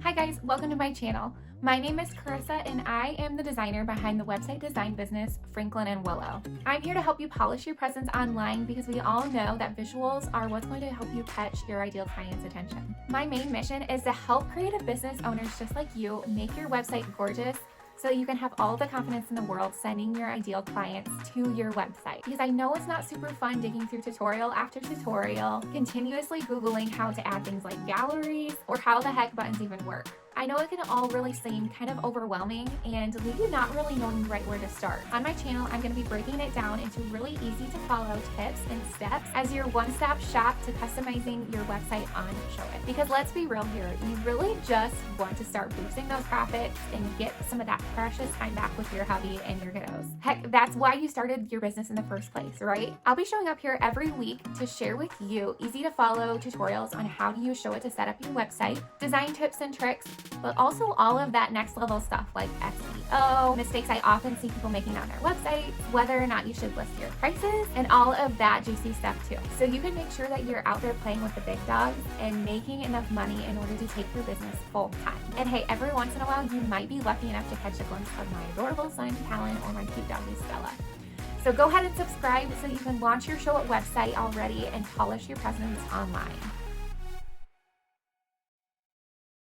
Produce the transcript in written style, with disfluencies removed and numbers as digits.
Hi guys, welcome to my channel. My name is Caryssa and I am the designer behind the website design business Franklin and Willow. I'm here to help you polish your presence online because we all know that visuals are what's going to help you catch your ideal client's attention. My main mission is to help creative business owners just like you make your website gorgeous so you can have all the confidence in the world sending your ideal clients to your website. Because I know it's not super fun digging through tutorial after tutorial, continuously Googling how to add things like galleries or how the heck buttons even work. I know it can all really seem kind of overwhelming and leave you not really knowing right where to start. On my channel, I'm going to be breaking it down into really easy to follow tips and steps as your one-stop shop to customizing your website on Showit. Because let's be real here, you really just want to start boosting those profits and get some of that precious time back with your hubby and your kiddos. Heck, that's why you started your business in the first place, right? I'll be showing up here every week to share with you easy to follow tutorials on how to use Showit to set up your website, design tips and tricks, but also all of that next level stuff like SEO, mistakes I often see people making on their websites, whether or not you should list your prices, and all of that juicy stuff too. So you can make sure that you're out there playing with the big dogs and making enough money in order to take your business full time. And hey, every once in a while, you might be lucky enough to catch a glimpse of my adorable son, Talon, or my cute doggy, Stella. So go ahead and subscribe so you can launch your Showit website already and polish your presence online.